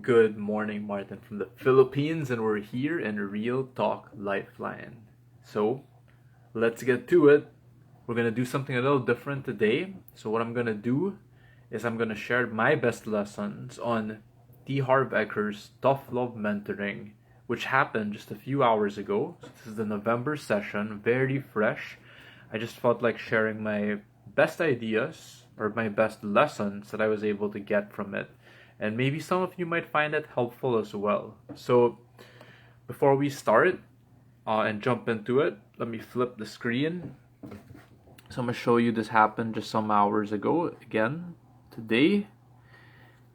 Good morning, Martin from the Philippines, and we're here in Real Talk Lifeline. So, let's get to it. We're gonna do something a little different today. So, what I'm gonna do is I'm gonna share my best lessons on Harv Eker's Tough Love Mentoring, which happened just a few hours ago. So, this is the November session, very fresh. I just felt like sharing my best ideas or my best lessons that I was able to get from it, and maybe some of you might find it helpful as well. So, before we start and jump into it, let me flip the screen. So, I'm going to show you this happened just some hours ago, again, today.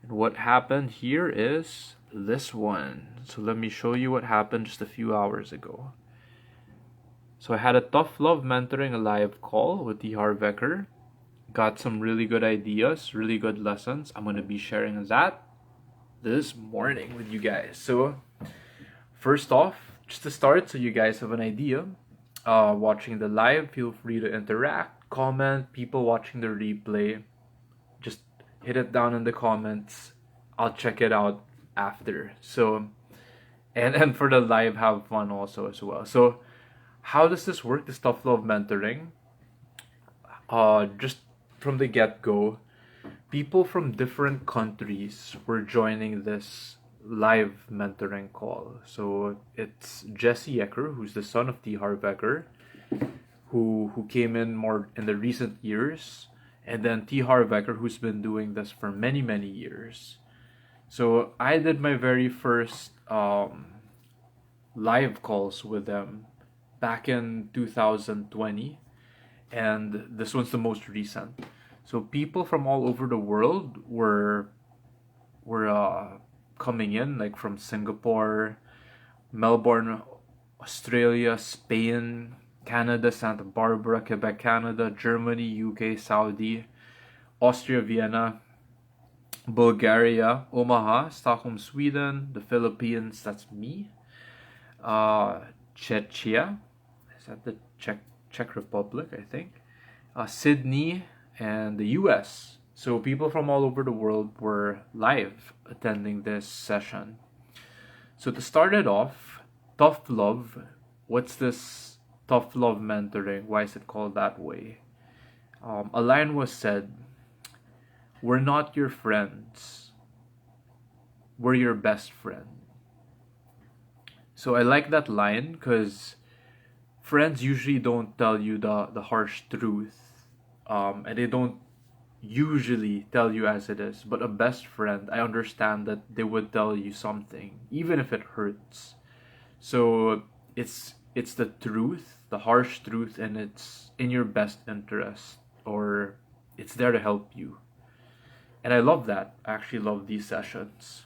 And what happened here is this one. So, let me show you what happened just a few hours ago. So, I had a Tough Love Mentoring live call with Harv Eker. Got some really good ideas, really good lessons. I'm going to be sharing that this morning with you guys. So, first off, just to start, so you guys have an idea, watching the live, feel free to interact, comment. People watching the replay, just hit it down in the comments. I'll check it out after. So, and for the live, have fun also as well. So, how does this work? This tough love mentoring. Just from the get-go, people from different countries were joining this live mentoring call. So it's Jesse Eker, who's the son of Harv Eker, who came in more in the recent years, and then Harv Eker, who's been doing this for many years. So I did my very first live calls with them back in 2020, and this one's the most recent. So people from all over the world were coming in, like from Singapore, Melbourne, Australia, Spain, Canada, Santa Barbara, Quebec, Canada, Germany, UK, Saudi, Austria, Vienna, Bulgaria, Omaha, Stockholm, Sweden, the Philippines, that's me, Czechia, is that the Czech Republic, I think, Sydney, and the US. So people from all over the world were live attending this session. So to start it off, tough love. What's this tough love mentoring? Why is it called that way? A line was said, "We're not your friends. We're your best friend." So I like that line because friends usually don't tell you the harsh truth, and they don't usually tell you as it is. But a best friend, I understand that they would tell you something, even if it hurts. So it's the truth, the harsh truth, and it's in your best interest, or it's there to help you. And I love that. I actually love these sessions.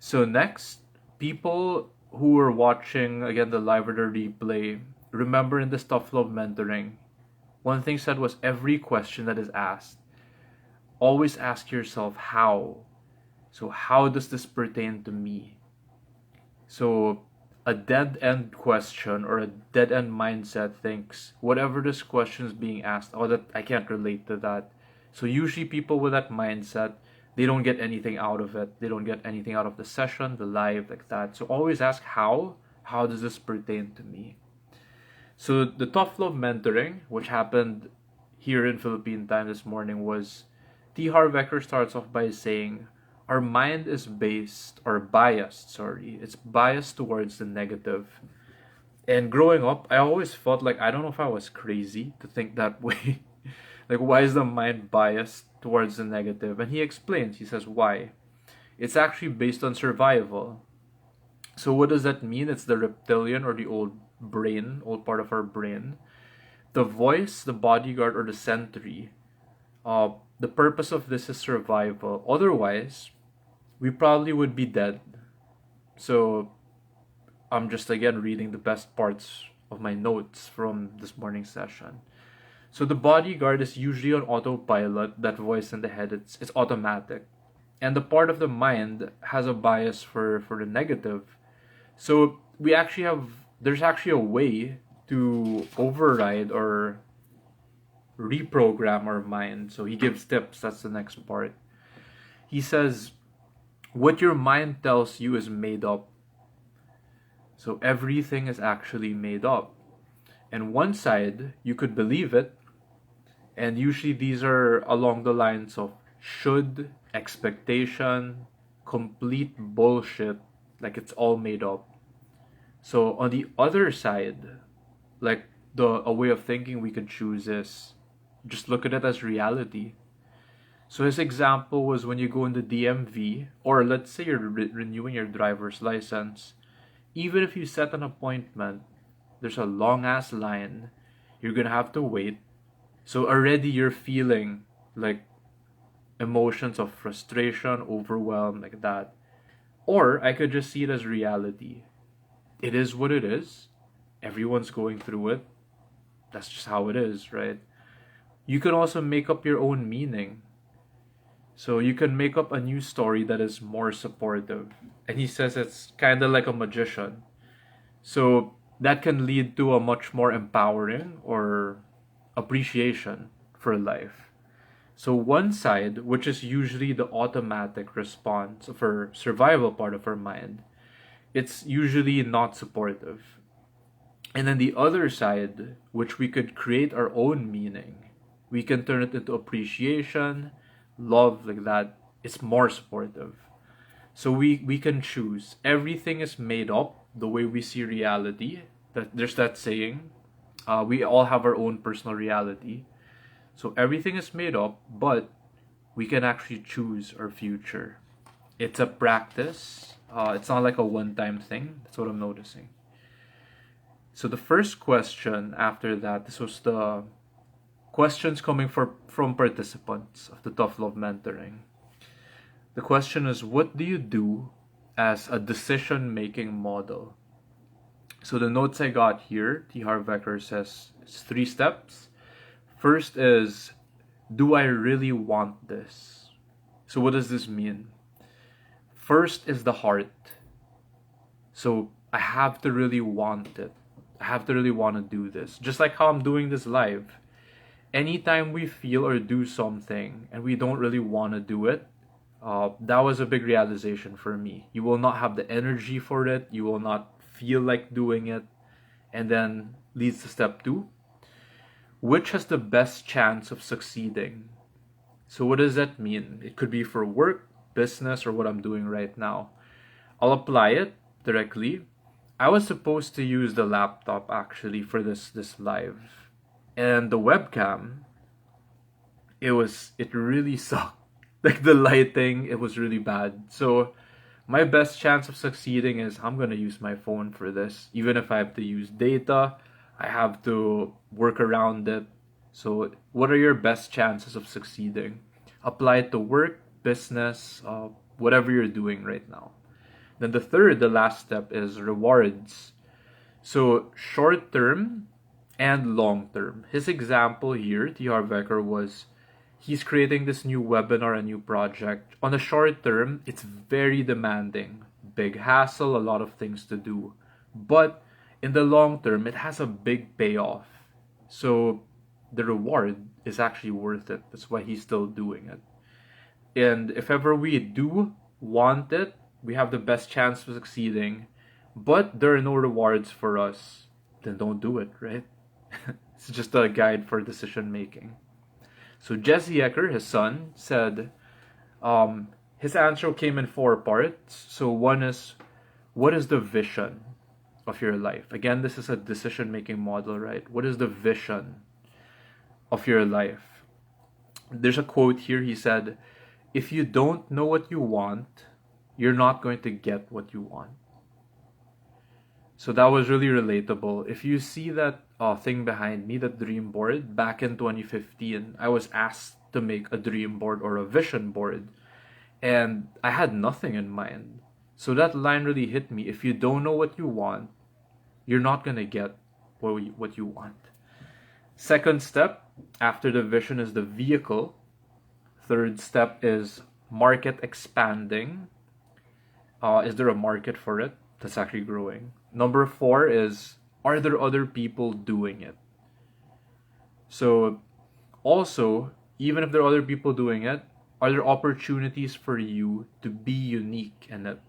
So next, people who were watching again the live or the replay, remember in this tough love mentoring, one thing said was every question that is asked, always ask yourself how. So how does this pertain to me? So a dead end question or a dead end mindset thinks whatever this question is being asked, oh, that I can't relate to that. So usually people with that mindset, they don't get anything out of it. They don't get anything out of the session, the live, like that. So always ask how. How does this pertain to me? So the tough love mentoring, which happened here in Philippine time this morning, was Harv Eker starts off by saying, our mind is it's biased towards the negative. And growing up, I always felt like, I don't know if I was crazy to think that way. Like, why is the mind biased towards the negative? And he explains, he says, why? It's actually based on survival. So what does that mean? It's the reptilian or the old brain, old part of our brain. The voice, the bodyguard, or the sentry. The purpose of this is survival. Otherwise, we probably would be dead. So I'm just again reading the best parts of my notes from this morning's session. So the bodyguard is usually on autopilot, that voice in the head, it's automatic. And the part of the mind has a bias for the negative. So there's actually a way to override or reprogram our mind. So he gives tips, that's the next part. He says, what your mind tells you is made up. So everything is actually made up. And one side, you could believe it, and usually these are along the lines of should, expectation, complete bullshit, like it's all made up. So on the other side, like a way of thinking we could choose is just look at it as reality. So his example was when you go in the DMV, or let's say you're renewing your driver's license, even if you set an appointment, there's a long ass line, you're gonna have to wait. So already you're feeling like emotions of frustration, overwhelm, like that. Or I could just see it as reality. It is what it is. Everyone's going through it. That's just how it is, right? You can also make up your own meaning. So you can make up a new story that is more supportive. And he says it's kind of like a magician. So that can lead to a much more empowering or appreciation for life. So one side, which is usually the automatic response of our survival part of our mind, it's usually not supportive. And then the other side, which we could create our own meaning, we can turn it into appreciation, love, like that. It's more supportive. So we can choose. Everything is made up the way we see reality. That there's that saying, we all have our own personal reality. So everything is made up, but we can actually choose our future. It's a practice. It's not like a one-time thing. That's what I'm noticing. So the first question after that, this was the questions coming from participants of the Tough Love Mentoring. The question is, what do you do as a decision-making model? So the notes I got here, Harv Eker says it's 3 steps. First is, do I really want this? So what does this mean? First is the heart. So I have to really want it. I have to really want to do this. Just like how I'm doing this live. Anytime we feel or do something and we don't really want to do it, that was a big realization for me. You will not have the energy for it. You will not feel like doing it. And then leads to step 2. Which has the best chance of succeeding? So what does that mean? It could be for work, business, or what I'm doing right now. I'll apply it directly. I was supposed to use the laptop actually for this live. And the webcam, it really sucked. Like the lighting, it was really bad. So my best chance of succeeding is I'm gonna use my phone for this. Even if I have to use data, I have to work around it. So what are your best chances of succeeding? Apply it to work, business, whatever you're doing right now. Then the last step is rewards. So short term and long term. His example here, Harv Eker, was he's creating this new webinar, a new project. On the short term, it's very demanding. Big hassle, a lot of things to do. But in the long term, it has a big payoff. So the reward is actually worth it. That's why he's still doing it. And if ever we do want it, we have the best chance of succeeding, but there are no rewards for us, then don't do it, right? It's just a guide for decision making. So Jesse Eker, his son, said his answer came in 4 parts. So one is, what is the vision of your life? Again, this is a decision making model, right? What is the vision of your life? There's a quote here. He said, if you don't know what you want, you're not going to get what you want. So that was really relatable. If you see that thing behind me, that dream board, back in 2015, I was asked to make a dream board or a vision board. And I had nothing in mind. So that line really hit me. If you don't know what you want, you're not going to get what you want. Second step, after the vision, is the vehicle. Third step is market expanding. Is there a market for it that's actually growing? Number 4 is, are there other people doing it? So also, even if there are other people doing it, are there opportunities for you to be unique in it?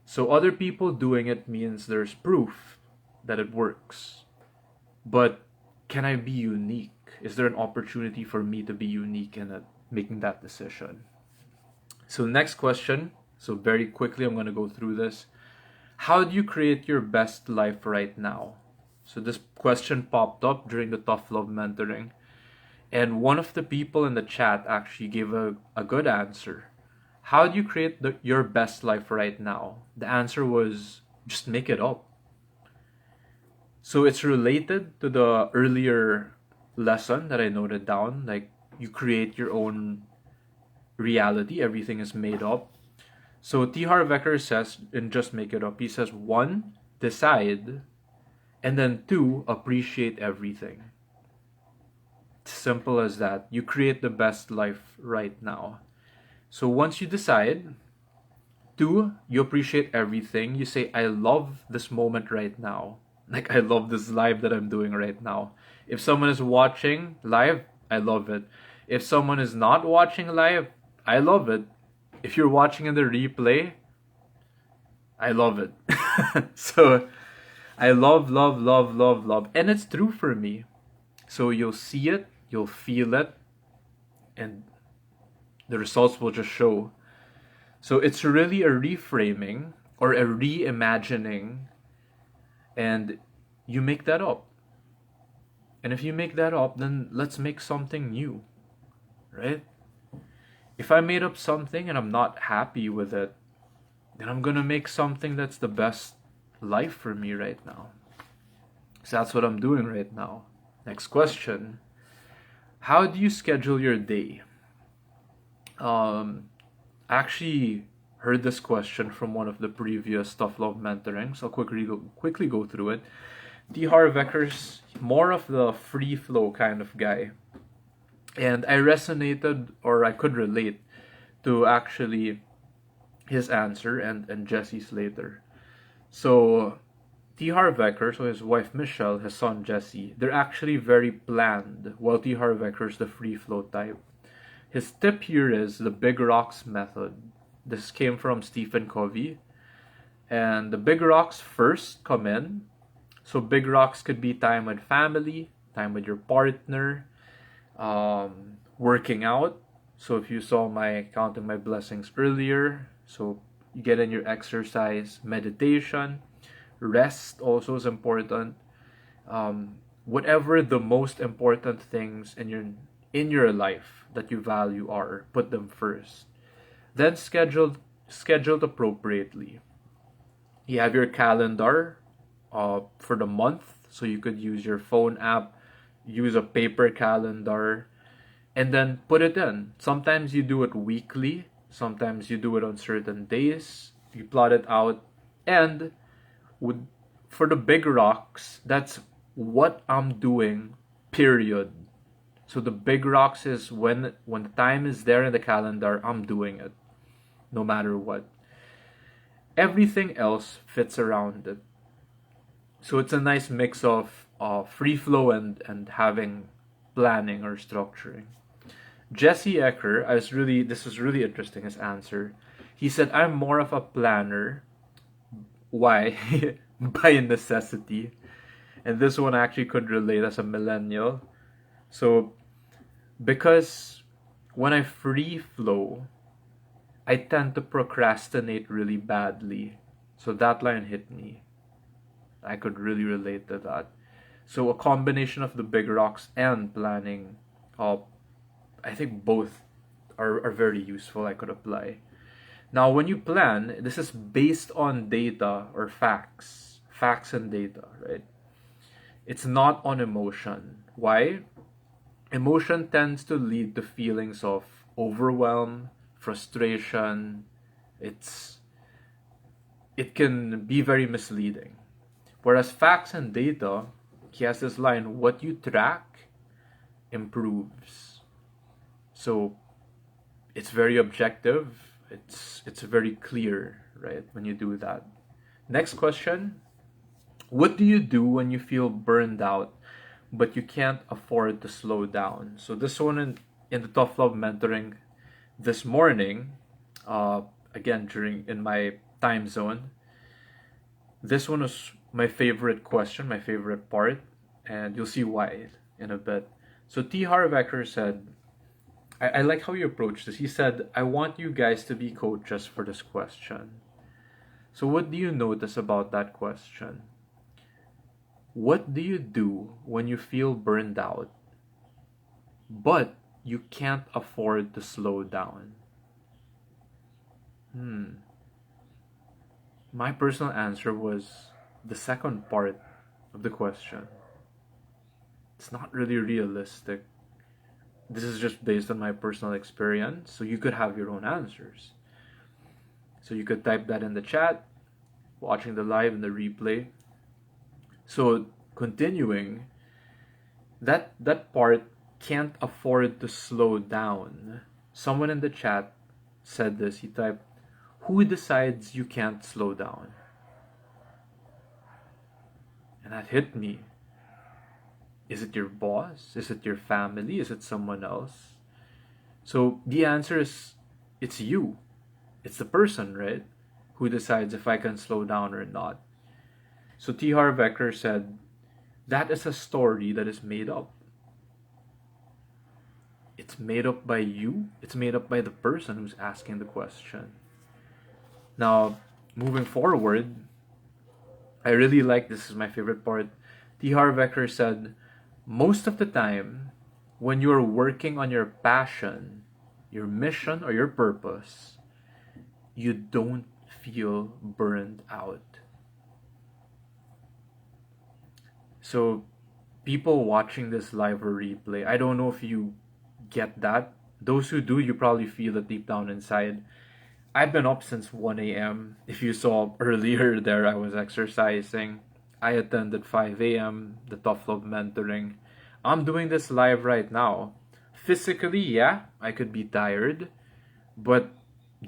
So other people doing it means there's proof that it works. But can I be unique? Is there an opportunity for me to be unique in it, making that decision? So next question. So very quickly, I'm going to go through this. How do you create your best life right now? So this question popped up during the Tough Love mentoring. And one of the people in the chat actually gave a good answer. How do you create your best life right now? The answer was just make it up. So it's related to the earlier lesson that I noted down. Like, you create your own reality. Everything is made up. So T. Harv Eker says, and just make it up, he says, 1, decide, and then 2, appreciate everything. Simple as that. You create the best life right now. So once you decide, 2, you appreciate everything. You say, I love this moment right now. Like, I love this live that I'm doing right now. If someone is watching live, I love it. If someone is not watching live, I love it. If you're watching in the replay, I love it. So I love, love, love, love, love. And it's true for me. So you'll see it, you'll feel it, and the results will just show. So it's really a reframing or a reimagining, and you make that up. And if you make that up, then let's make something new, right? If I made up something and I'm not happy with it, then I'm gonna make something that's the best life for me right now. So that's what I'm doing right now. Next question. How do you schedule your day? I actually heard this question from one of the previous Tough Love mentorings. So I'll quickly go through it. T. Harv Eker's more of the free flow kind of guy. And I resonated, or I could relate to actually his answer and Jesse's later. So T. Harv Eker, so his wife Michelle, his son Jesse, they're actually very planned, while T. Harv Eker's the free flow type. His tip here is the big rocks method. This came from Stephen Covey. And the big rocks first come in. So big rocks could be time with family, time with your partner, working out. So if you saw my counting my blessings earlier, so you get in your exercise, meditation, rest also is important. Whatever the most important things in your life that you value are, put them first. Then scheduled appropriately. You have your calendar for the month, so you could use your phone app, use a paper calendar, and then put it in. Sometimes you do it weekly, sometimes you do it on certain days. You plot it out, and for the big rocks, that's what I'm doing, period. So the big rocks is when the time is there in the calendar, I'm doing it, no matter what. Everything else fits around it. So it's a nice mix of free flow and having planning or structuring. Jesse Eker, this was really interesting, his answer. He said, I'm more of a planner. Why? By necessity. And this one actually could relate as a millennial. So, because when I free flow, I tend to procrastinate really badly. So that line hit me. I could really relate to that. So a combination of the big rocks and planning, I think both are very useful. I could apply. Now, when you plan, this is based on data or facts and data, right? It's not on emotion. Why? Emotion tends to lead to feelings of overwhelm, frustration. It can be very misleading. Whereas facts and data, he has this line, what you track improves. So it's very objective. It's very clear, right, when you do that. Next question. What do you do when you feel burned out, but you can't afford to slow down? So this one in the Tough Love mentoring, this morning, again in my time zone, this one was my favorite question, my favorite part, and you'll see why in a bit. So Harv Eker said, I like how you approached this. He said, I want you guys to be coaches for this question. So what do you notice about that question? What do you do when you feel burned out, but you can't afford to slow down? My personal answer was the second part of the question. It's not really realistic. This is just based on my personal experience, so you could have your own answers. So you could type that in the chat, watching the live and the replay. So continuing, that part, can't afford to slow down. Someone in the chat said this. He typed, who decides you can't slow down? And that hit me. Is it your boss? Is it your family? Is it someone else? So the answer is, it's you. It's the person, right? Who decides if I can slow down or not. So Harv Eker said, that is a story that is made up. It's made up by you. It's made up by the person who's asking the question. Now, moving forward, I really like, this is my favorite part. Harv Eker said, most of the time, when you're working on your passion, your mission, or your purpose, you don't feel burned out. So, people watching this live or replay, I don't know if you get that. Those who do, you probably feel it deep down inside. I've been up since 1 a.m. If you saw earlier there, I was exercising. I attended 5 a.m., the Tough Love mentoring. I'm doing this live right now. Physically, yeah, I could be tired, but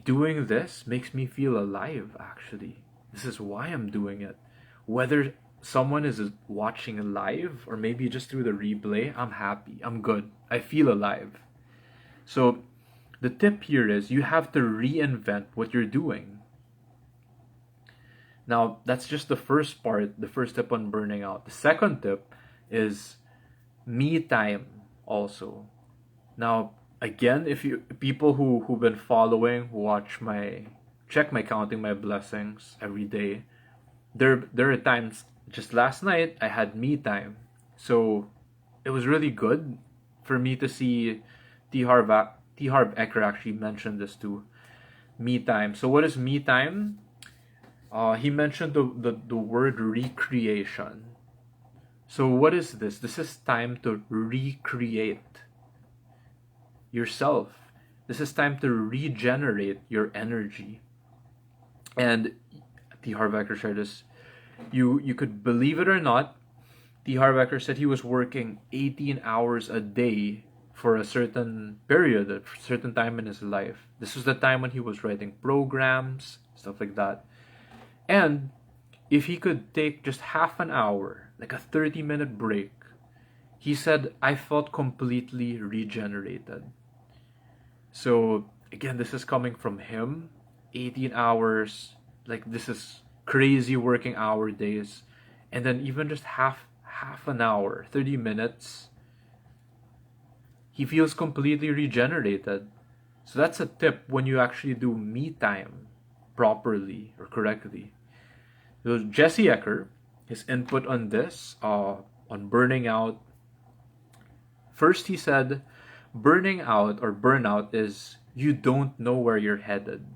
doing this makes me feel alive, actually. This is why I'm doing it. Whether someone is watching live or maybe just through the replay, I'm happy. I'm good. I feel alive. So the tip here is you have to reinvent what you're doing. Now, that's just the first part, the first tip on burning out. The second tip is me time also. Now, again, if you people who've been following, who check my counting my blessings every day, there are times, just last night I had me time. So it was really good for me to see Harv Eker actually mentioned this too. Me time. So what is me time? He mentioned the word recreation. So what is this? This is time to recreate yourself. This is time to regenerate your energy. And Harv Eker shared this. You could believe it or not, Harv Eker said he was working 18 hours a day for a certain period, a certain time in his life. This was the time when he was writing programs, stuff like that. And if he could take just half an hour, like a 30-minute break, he said, I felt completely regenerated. So again, this is coming from him. 18 hours, like this is crazy working hour days. And then even just half an hour, 30 minutes, he feels completely regenerated. So that's a tip when you actually do me time properly or correctly. So Jesse Eker, his input on this, on burning out. First, he said, burning out or burnout is you don't know where you're headed.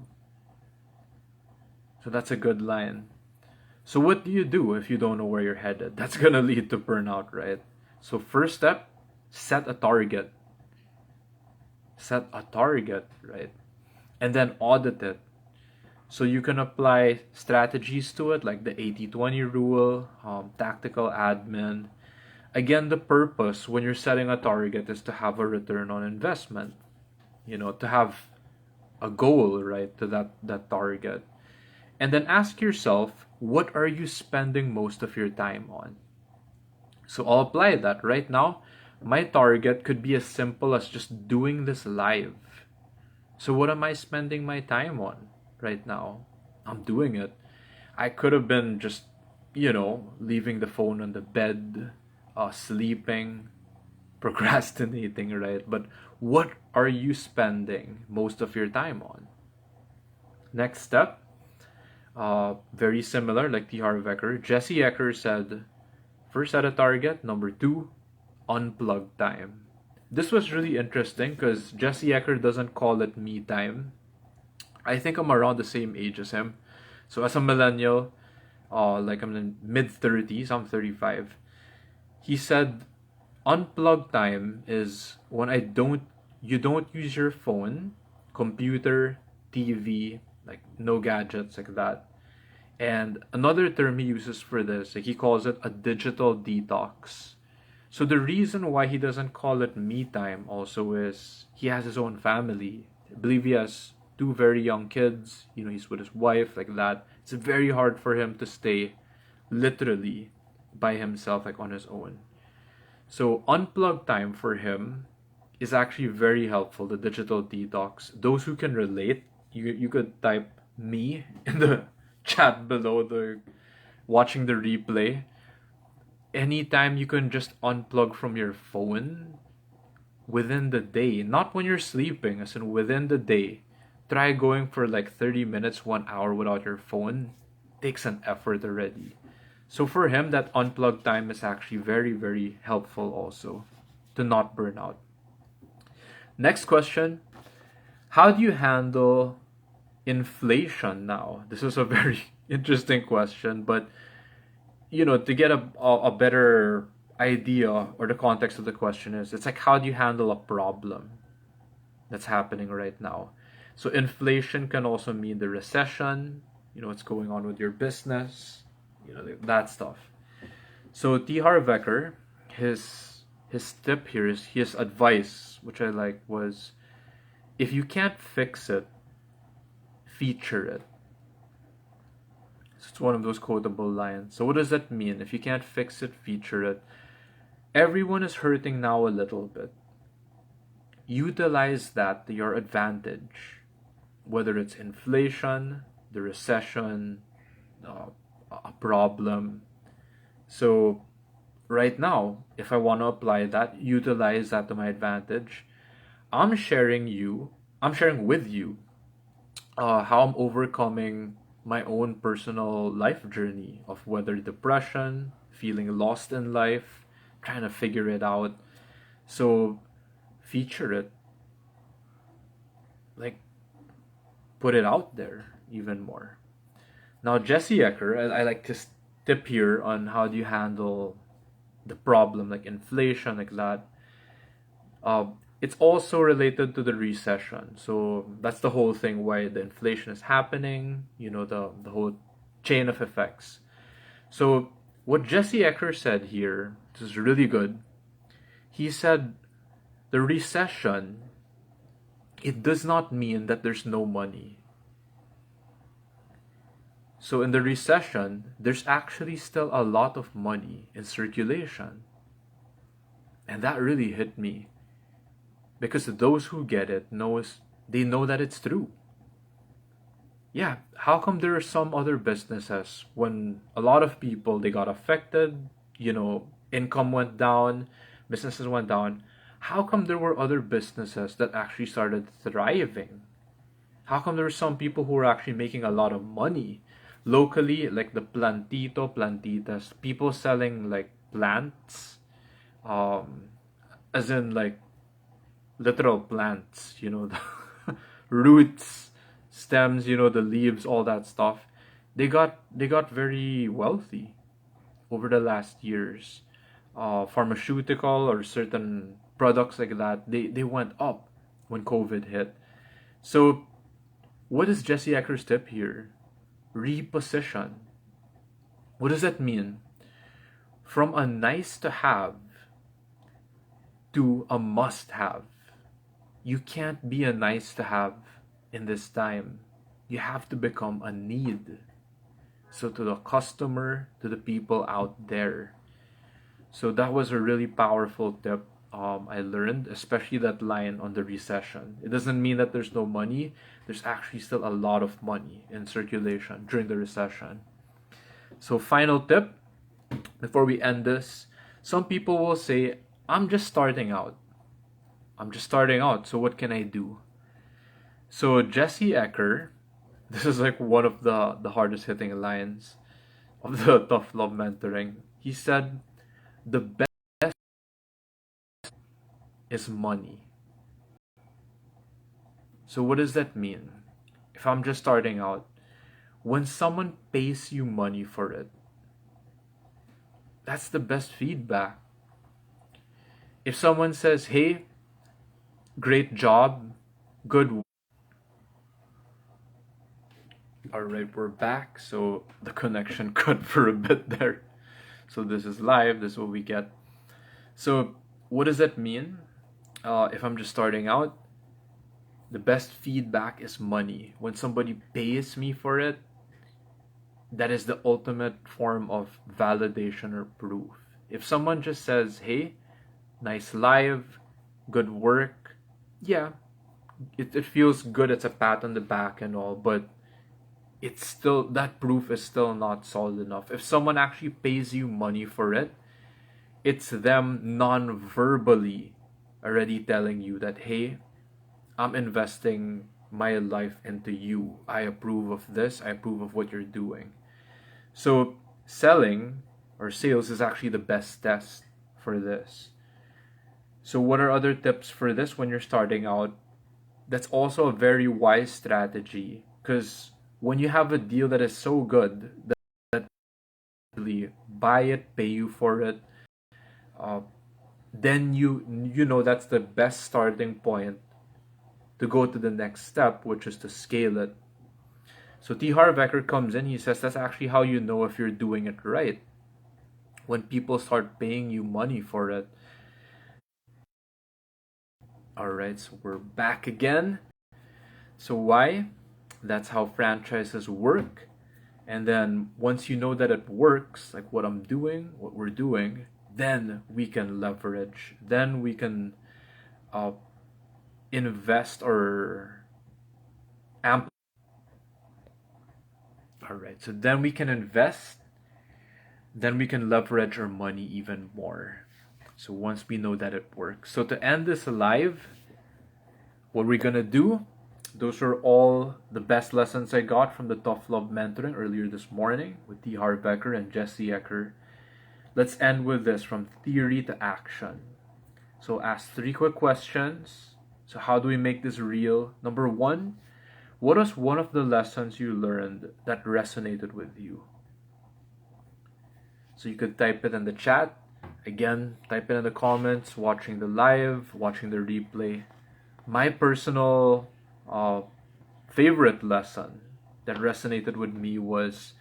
So that's a good line. So what do you do if you don't know where you're headed? That's gonna lead to burnout, right? So first step, set a target. Set a target, right? And then audit it. So you can apply strategies to it, like the 80-20 rule, tactical admin. Again, the purpose when you're setting a target is to have a return on investment. To have a goal, right, to that target. And then ask yourself, what are you spending most of your time on? So I'll apply that right now. My target could be as simple as just doing this live. So what am I spending my time on right now? I'm doing it. I could have been just, leaving the phone on the bed, sleeping, procrastinating, right? But what are you spending most of your time on? Next step, very similar, like the Harv Eker. Jesse Eker said, first set a target. Number two, unplug time. This was really interesting because Jesse Eker doesn't call it me time. I think I'm around the same age as him. So as a millennial, like I'm in mid 30s, I'm 35. He said unplug time is when you don't use your phone, computer, TV, like no gadgets like that. And another term he uses for this, like he calls it a digital detox. So the reason why he doesn't call it me time also is he has his own family. I believe he has two very young kids. He's with his wife like that. It's very hard for him to stay literally by himself, like on his own. So unplug time for him is actually very helpful, the digital detox. Those who can relate, you could type me in the chat below the watching the replay. Anytime you can just unplug from your phone within the day, not when you're sleeping, as in within the day. Try going for like 30 minutes, 1 hour without your phone. Takes an effort already. So for him, that unplug time is actually very, very helpful also to not burn out. Next question. How do you handle inflation now? This is a very interesting question, but to get a better idea or the context of the question is, it's like, how do you handle a problem that's happening right now? So inflation can also mean the recession, what's going on with your business, that stuff. So T. Harv Eker, his tip here is his advice, which I like, was if you can't fix it, feature it. So it's one of those quotable lines. So what does that mean? If you can't fix it, feature it. Everyone is hurting now a little bit. Utilize that to your advantage, whether it's inflation, the recession, a problem. So right now, if I want to apply that, utilize that to my advantage, I'm sharing with you how I'm overcoming my own personal life journey of whether depression, feeling lost in life, trying to figure it out. So feature it, like put it out there even more. Now Jesse Eker, I like to tip here on how do you handle the problem like inflation like that. It's also related to the recession. So that's the whole thing why the inflation is happening, the whole chain of effects. So what Jesse Eker said here, this is really good. He said the recession, it does not mean that there's no money. So in the recession, there's actually still a lot of money in circulation. And that really hit me. Because those who get it know that it's true. Yeah, how come there are some other businesses when a lot of people they got affected, income went down, businesses went down. How come there were other businesses that actually started thriving? How come there were some people who were actually making a lot of money? Locally, like the plantitas, people selling like plants, as in like literal plants, the roots, stems, the leaves, all that stuff. They got very wealthy over the last years. Pharmaceutical or certain products like that, they went up when COVID hit. So what is Jesse Eker's tip here? Reposition. What does that mean? From a nice to have to a must have. You can't be a nice to have in this time. You have to become a need. So to the customer, to the people out there. So that was a really powerful tip. I learned, especially that line on the recession. It doesn't mean that there's no money. There's actually still a lot of money in circulation during the recession. So, final tip before we end this, some people will say, I'm just starting out. I'm just starting out, so what can I do? So, Jesse Eker, this is like one of the hardest hitting lines of the Tough Love Mentoring. He said, the best is money. So, what does that mean? If I'm just starting out, when someone pays you money for it, that's the best feedback. If someone says, hey, great job, good. Alright, we're back. So the connection cut for a bit there. So this is live, this is what we get. So what does that mean? If I'm just starting out, the best feedback is money. When somebody pays me for it, that is the ultimate form of validation or proof. If someone just says, hey, nice live, good work, yeah, it feels good, it's a pat on the back and all, but it's still, that proof is still not solid enough. If someone actually pays you money for it, it's them non-verbally already telling you that, hey, I'm investing my life into you. I approve of this. I approve of what you're doing. So selling or sales is actually the best test for this. So what are other tips for this when you're starting out? That's also a very wise strategy, because when you have a deal that is so good that really buy it, pay you for it, then you know that's the best starting point to go to the next step, which is to scale it. So Harv Eker comes in, he says that's actually how you know if you're doing it right. When people start paying you money for it. Alright, so we're back again. So why? That's how franchises work. And then once you know that it works, like what I'm doing, what we're doing, then we can leverage. Then we can invest or amplify. Alright, so then we can invest, then we can leverage our money even more. So once we know that it works. So to end this live, what we're gonna do, those are all the best lessons I got from the Tough Love Mentoring earlier this morning with Harv Eker and Jesse Eker. Let's end with this, from theory to action. So ask 3 quick questions. So how do we make this real? Number 1, what was one of the lessons you learned that resonated with you? So you could type it in the chat. Again, type it in the comments, watching the live, watching the replay. My personal favorite lesson that resonated with me was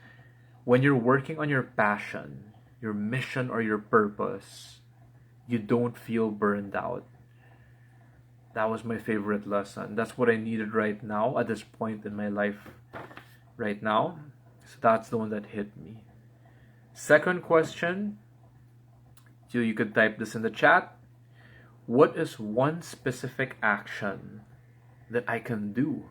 when you're working on your passion, your mission, or your purpose, you don't feel burned out. That was my favorite lesson. That's what I needed right now at this point in my life right now. So that's the one that hit me. Second question, so you could type this in the chat. What is one specific action that I can do?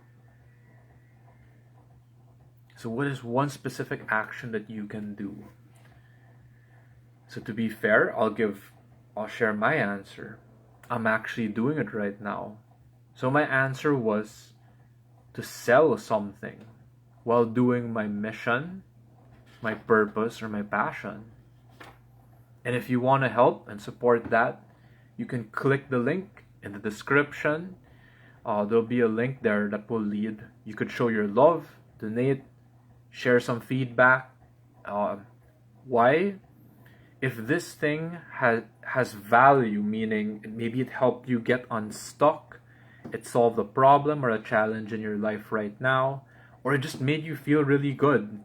So what is one specific action that you can do? So to be fair, I'll share my answer. I'm actually doing it right now. So my answer was to sell something while doing my mission, my purpose, or my passion. And if you want to help and support that, you can click the link in the description. There'll be a link there that will lead. You could show your love, donate, share some feedback. Why? If this thing has value, meaning maybe it helped you get unstuck, it solved a problem or a challenge in your life right now, or it just made you feel really good,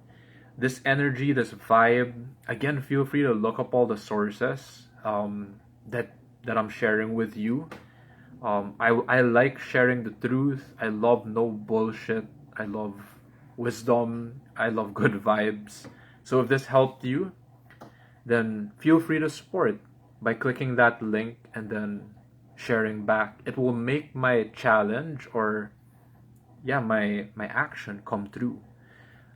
this energy, this vibe, again, feel free to look up all the sources that I'm sharing with you. I like sharing the truth. I love no bullshit. I love wisdom. I love good vibes. So if this helped you, then feel free to support. by clicking that link and then sharing back. It will make my challenge, or yeah, my action come true.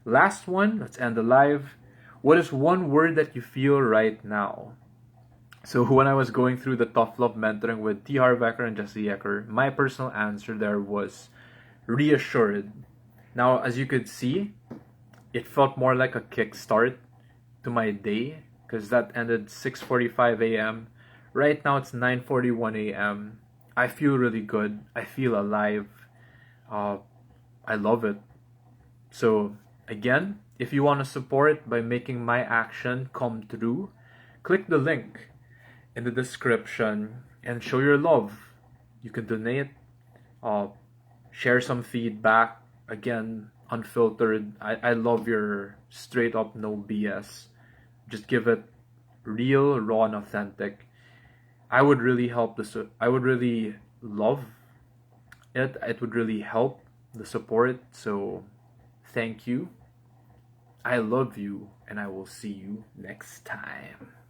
Last one, let's end the live. What is one word that you feel right now? So when I was going through the tough love mentoring with Harv Eker and Jesse Eker, my personal answer there was reassured. Now, as you could see, it felt more like a kickstart to my day because that ended 6:45 a.m. Right now it's 9:41 a.m. I feel really good. I feel alive. I love it. So again, if you want to support by making my action come true, click the link in the description and show your love. You can donate, share some feedback. Again, unfiltered. I love your straight up no BS. Just give it real, raw, and authentic. I would really help I would really love it. It would really help the support. So thank you. I love you, and I will see you next time.